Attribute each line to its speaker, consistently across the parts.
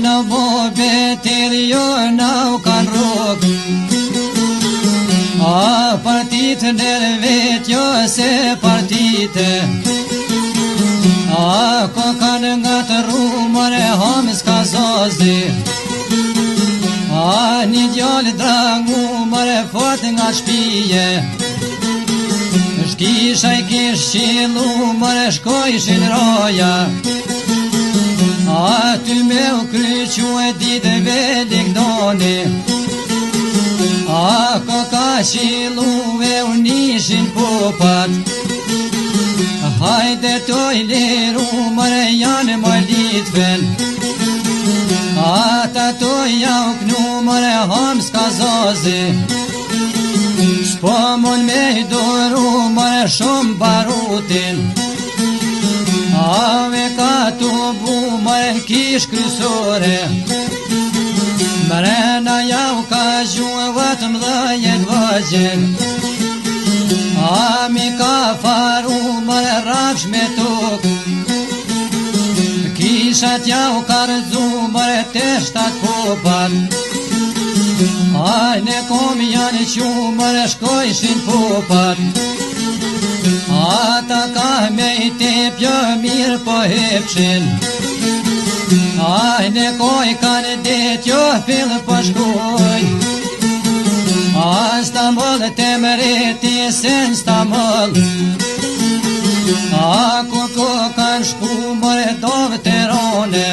Speaker 1: në bobetir jo në u kanë rrug, partit nërvet jo se partit, ko kanë nga të rumëre hom s'ka zozi, një djallë drangu mëre fort nga shpije, shkisha I kish qilu mëre shkojshin roja, ty me u kryqu e ditëve ligdoni, ko ka qilu e u nishin popat, hajde toj liru mëre janë më litven, ata toj jau knu mëre ham s'ka zozi, s'po mon me I doru mëre shumë barutin, ave ka tu bu mëre kish krysore, mrena jau ka gjuë vetëm dhëjet vëgjel, mi ka faru mëre rafsh me tuk, kishat jau ka rëzu mëre teshtat popat, ne kom janë qu mëre shkojshin popat, ata ka me I tepjë mirë po hepshin, ne koj kanë det jo fillë po shkoj, Stamboll të mëreti sen Stamboll, ku kanë shku mëre dovë të rone,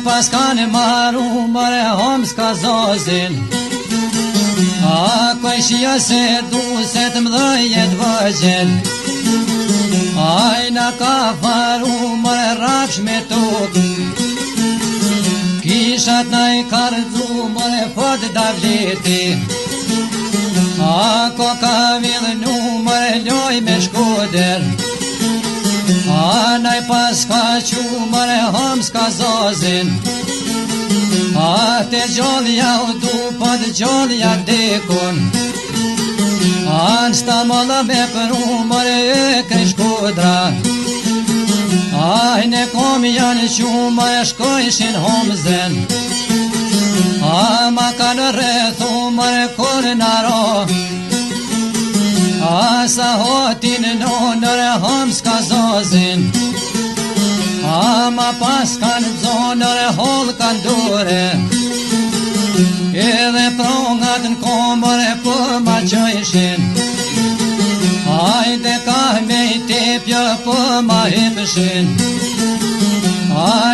Speaker 1: pas kanë maru mëre hom s'ka zozin, kuj shia se du se të mdhëjet vëgjel, na ka faru mëre rafsh me tuk, kishat na I kardzu mëre fort davleti, ko ka vilnu mëre loj me shkoder, na I pas ka qu mëre hom s'ka zozin, te gjolja u du po të gjolja dekun, në Stamboll me përu mëre e krej shkodra, ne kom janë qu mëre shkojshin homzen, ma kanë rrethu mëre kur naro, sa hotin nonëre hom s'ka zozin, ma pas kanë zonëre hol kanë dure, edhe prongat në komëre po ma qojshin, hajde ka me I tepjë po ma hepshin,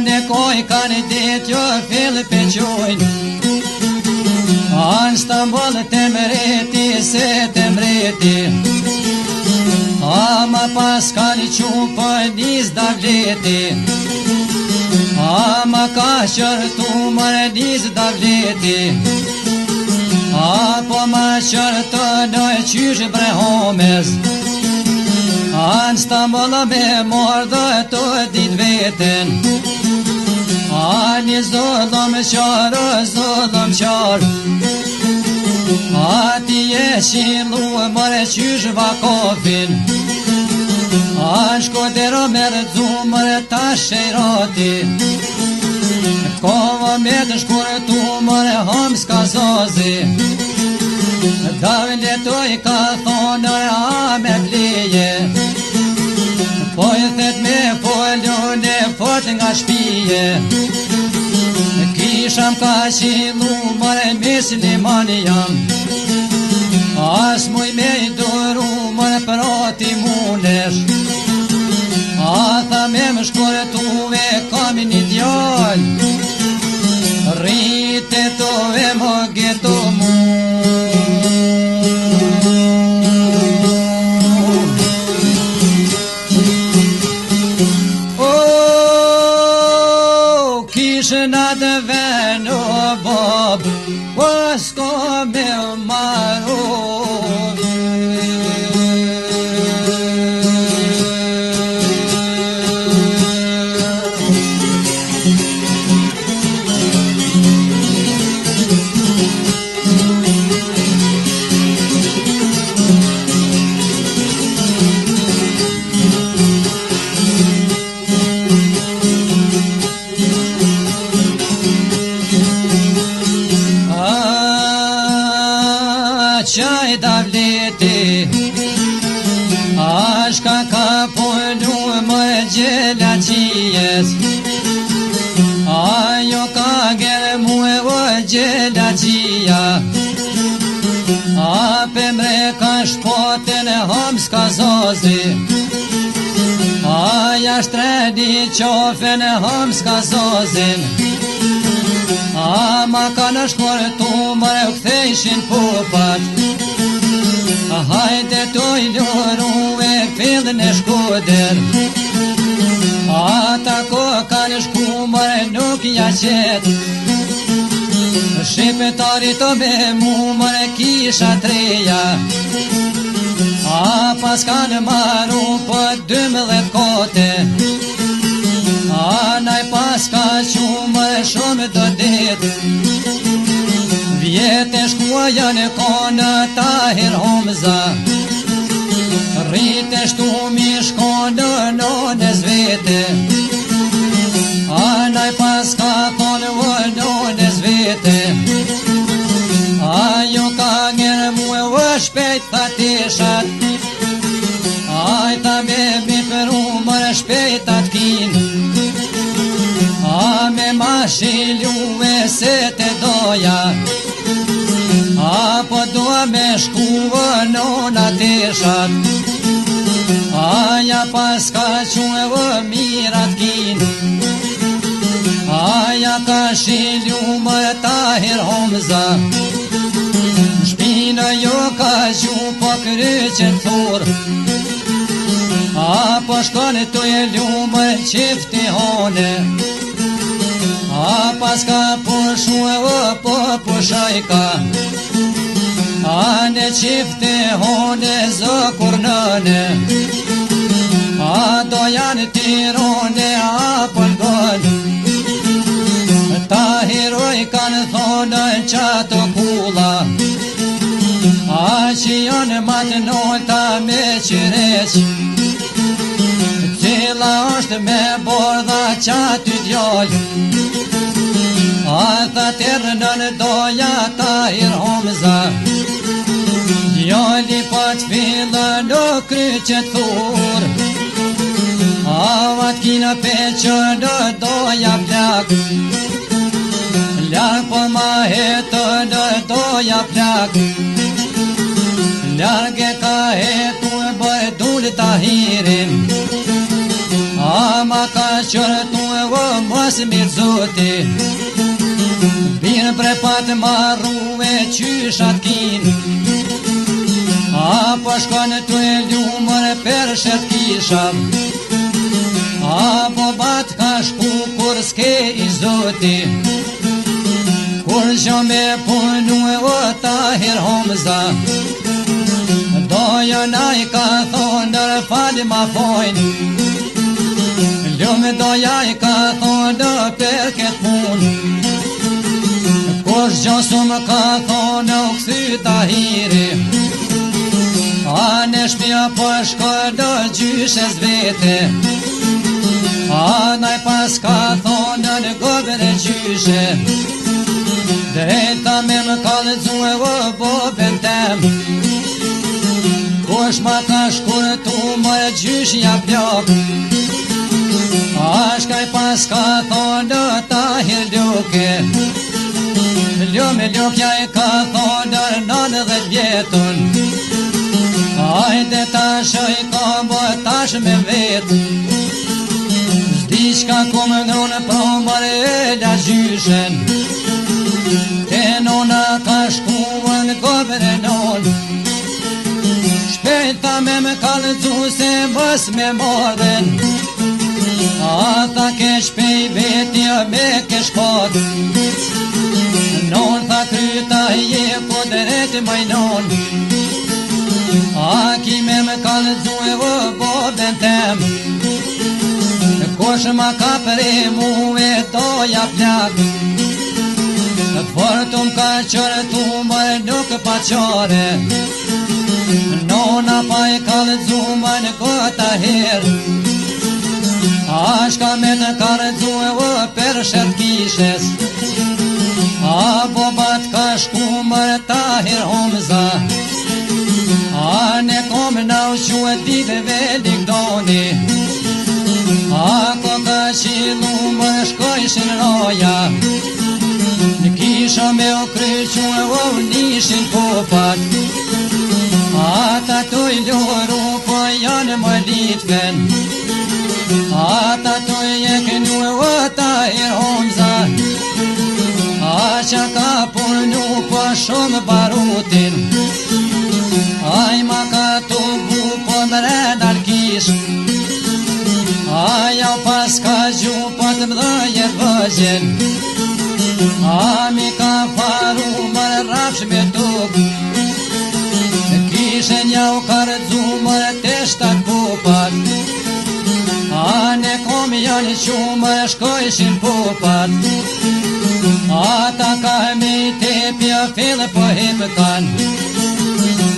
Speaker 1: ne koj kanë det jo fillë peqojnë, në Stamboll të mëreti se të mreti, ma pas kanë qu po nis davleti, ma ka qërtu mëre nis davleti, po ma qërtu doj qysh brehomez, në Stamboll me mor dhe të dit veten, një zollëm qarë, ti e qilu mëre qysh vakofin, shkodero me rëdzu mëre ta shejrati, kova me të shkurtu mëre hom s'ka zozi, davle toj ka thonër a me pleje, po I thet me foljone fort nga shpije, kisham ka qilu mëre mislimani jam, as muj me I doru mëre prati munesh, tha me më shkurtuve kam një djall, rrite to e më geto mu, Natë ven o bob, s'ko me maru, veti. Ashka ka punu më gjela qijes, ajo ka gjerë muë o gjela qia. A pëmre ka shpoten e hom s'ka zozi, a jashtredi qofen e hom s'ka zozin. A ma ka në shkërtu mërë u kthejshin pupat, a hajde toj luru e fillën e shkuder. Ata ko ka në shku mërë nuk ja qet, shqipetari të me mu mërë kisha treja. A pas ka në maru për 12 kote, a naj pas ka qumë shumë të dit. Vjetë shkua janë konë Tahir Homza, rritë shtu mi shkonë në zvete. A naj pas ka thonë në zvete, ajo ka njerë muë vë shpejt fatishat. Ajta me mi peru mërë shpejt atë kin, a me ma shilju e se te doja. Apo doa me shkuë në tishat, aja pas ka quë vë mirat kin. Aja ka shilju më Tahir Homza, shpina jo ka gju po kryqen thur. Apo shkone të e lumë qifti hone, a pas ka pushu e po pushajka. A në qifti hone zëkur nëne, a do janë tirone apo l'gon. Tahiroj kanë thonë qatë kula, a që janë matë nolta me qireq. Cila është me bordha qatë djall, a tha tërnën doja Tahir Homza. Djalli pa t'filla në kryqet thur, avat kina peqër në doja plak. Lak po ma hetë në doja plak, larg e ka hetu e bërë dulë Tahirin. Ama ka qërtu e vë mos mirë zoti, birë bre patë marru e qyshat kin. Apo shkone të e ljumër për shet kisham, apo bat ka shku kur s'ke i zoti. Kur që me punu e o Tahir Homza, doja naj ka thonë falë ma fojnë. Lumë doja i ka thonë për këtë punë, kush gjosu më ka thonë u këthy Tahiri. A në shpia po shkërdo gjyshes vete, a naj pas ka thonë në gobër e gjyshe. Drejta me më kalëzu e vëbobën tem, kush ma ka shkurtu më gjyshja plak. A shkaj pas ka thonë Tahir Luke, Lume Lukja e ka thonë 90 vjetën. Ajde tash i ka bo tash me vetë, s'diqka ku më nënë pro mërë e la gjyshen. Te nona ka shkuë në gobër e nonë, shpejta me më kalëzu se mës me morden. A tha ke shpej vetja me ke shpat, non tha kryta je po dëreti majnon. A ki me më kalëzu e vëbobën tem, kush ma ka pre mu e doja plak. Fortum ka qërtu mërë nuk pa qare, nona pa e kalëzu më në kota her. A shka me të kalëzu e vë për shet kishes, a bobat ka shku mërë Tahir Homza. që e ditëve ligdoni, ako ka qilu më shkojshin roja, në kisha me o kryqu e o nishin popat, ata të i ljoru po janë më litven, ata të i e kënju e o ta i romza, a që ka punu po shumë barutin, aj ma ka të bu po mre darkish, aja pas ka gju po të mdhajet vëgjen, a mi ka faru mërë rafsh me tuk, kishe nja u kardzu mërë të shtat pupat, a ne kom janë që mërë shkojshin pupat, ata ka me tepja fillë po hipë kanë,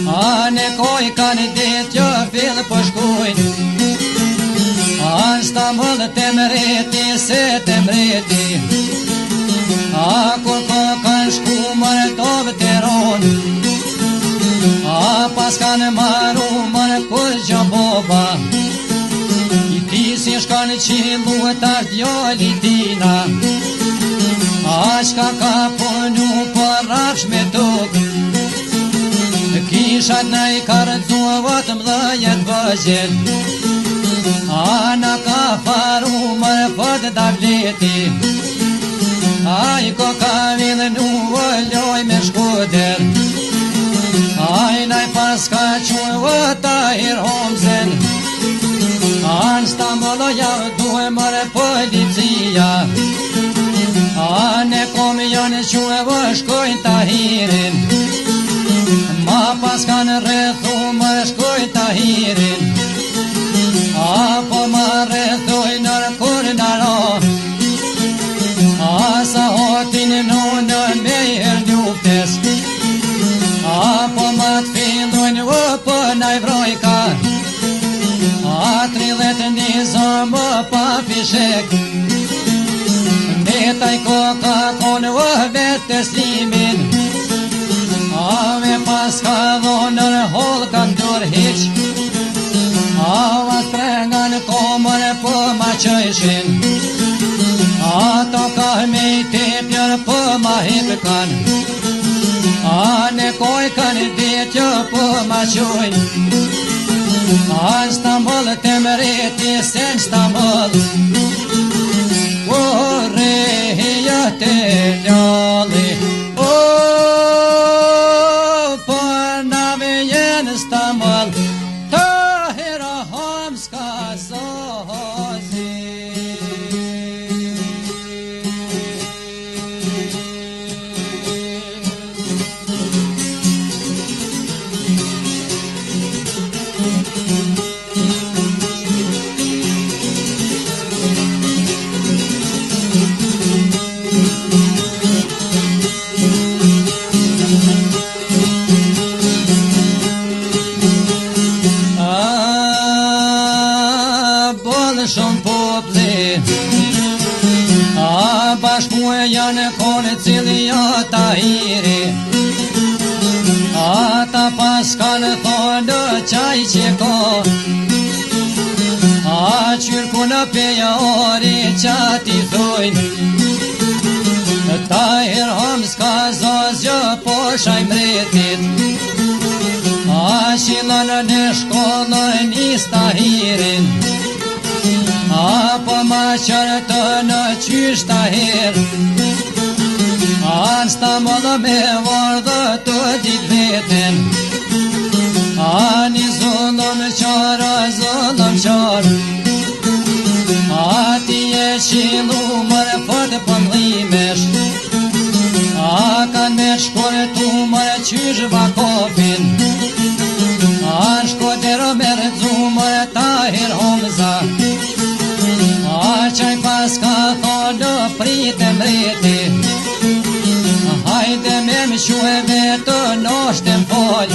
Speaker 1: a ne koj kanë detjo fillë po shkojnë, a në Stamboll të mreti se të mreti, a kur ko kanë shku mërë tovë të ronë, a pas kanë maru mërë kur gjoboba, i ti si shkanë qilu e tash djoli tina, a qka ka punu për rafsh me tuk, kishat në i kardzu vëtëm dhëjet vëgjel, a në ka faru mërë për të davleti, a i ko ka vidhe nu vëlloj me shkuder, a i naj pas ka quë vëta i romzen, a në Stamboll javë duhe mërë policia, a ne kom janë quë vë shkojnë Tahirin, ma pas kanë rrethu mërë shkojnë Tahirin, a po ma rrethoj nërë kur naro, a sa hotin në me her ljuftes, a po ma të fillojnë vë për naj vrojka, a 30 nizë më pa fishek, me taj koka konë vë vetë slimin, a me pas ka dhonër hol kanë dur hiq, a vas prengan komër për ma qëshin, a to ka me i tepjër për ma hip kanë, a ne koj kanë detjë për ma qojnë, a në Stamboll të mreti se në Stamboll, o reja të ljalli, o për nave jenë Stamboll, të hera hamska sozi. Shumë popli, a bashku e janë kone cili ja Tahiri, ata pas kanë thonë qaj që ko, a qyrku në peja ori qati thujnë, Tahir hom s'ka zozjo po shaj mretit, a qilën në shkollën nis Tahirin, a po ma qërtë në qysh Tahir, a në Stamboll me vardë të dit veten, a një zullëm qarë, zullëm qarë, a ti e qilu mërë për të pëmlimesh, a kanë me shkortu mërë qysh vakopin, a në shkodero me rëdzu mërë Tahir Homza, a qaj pas ka thonë pritë mreti, hajde me më shue vetë noshtem fol,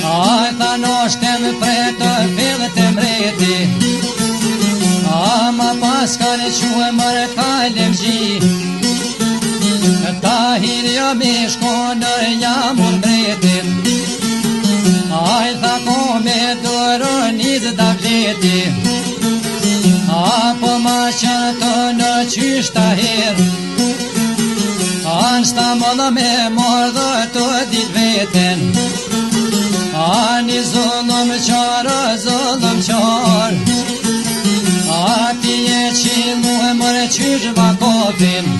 Speaker 1: a tha noshtem pretë fillë të mreti, a ma pas ka në shue mërë kalem gji, Tahir jo me shkonër jamur mreti, a tha kom veti, apo ma qënë të në qysh të herë, anë shta mëllë me morë dhe të dit veten, ani zullëm qarë, zullëm qarë, ati e qilu e mërë qysh vakopin,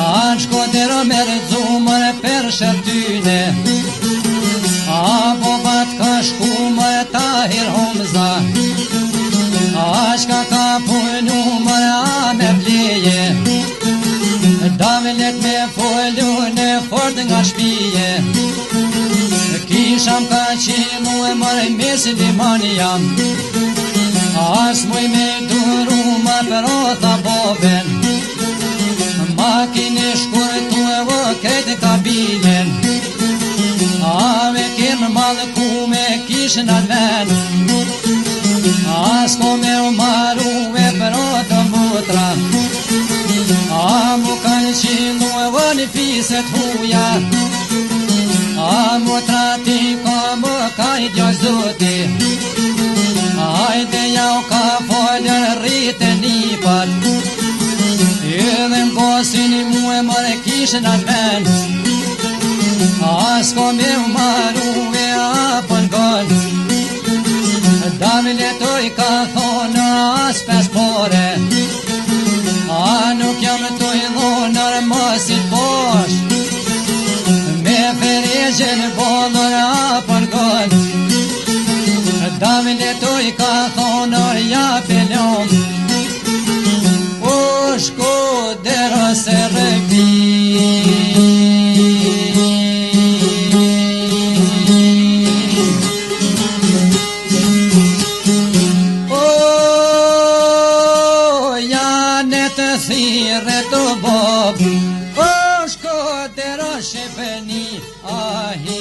Speaker 1: anë shkodero me rëdzu mërë për shërtyne, apo bat ka shku mërë Tahir Homza, ashka ka punu mërë a me pleje, davelet me follu në fort nga shpije, kisham ka qilu e mërë mesin limani jam, as muj me duru më për otha boben, makini shkurtu e vë krejtë kabilen, a me kemë malë ku me kishën atë ven, as ko me u maru e për otë mutra, a mu kanë qilu e vë një fiset huja, a mu trati ka më ka i gjazoti, ajde jau ka folër rritë një pat, edhe m'gosin i mu e mërë kishën atë ven, as ko me u maru e apën gën, Davile toj ka thonë as pespore, a nuk jam toj dhonër mësit bosh, me ferejgjen bolër apën gën, Davile toj ka thonë ja pelom, o shkodero se rëpi. Thire të bob, o shkodero shepeni ahi.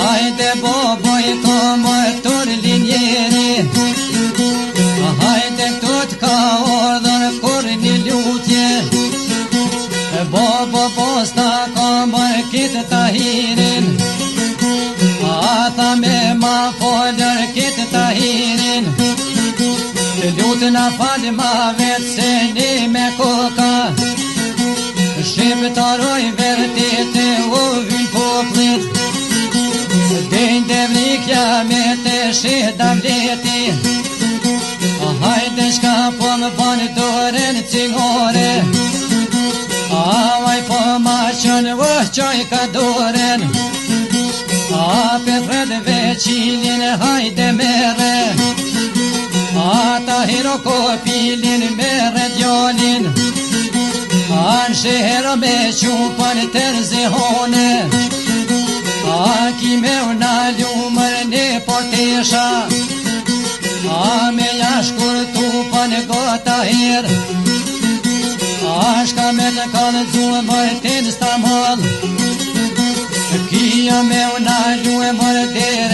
Speaker 1: Hajde boboj komoj tur linjeri, hajde këtut ka ordër kur një lutje, bobo posta komoj kitë Tahirin, ata me ma folër kitë Tahirin, lutë na falë ma vetë se një me koka, shqiptaroj vërtit e u vynë poplit, Dejnë devlikja me të shida vleti, hajde shka po më banë doren cigore, avaj po ma qënë vëqoj ka doren, a për fredve qilin hajde mere, a Tahiro kopilin mere djolin, anë shihero me qupën tërzihone, a kime una ljumër në portesha, a me jashkur tupën gota her, a shka me të kalë zumër të në stamëll, kia me una ljumër dere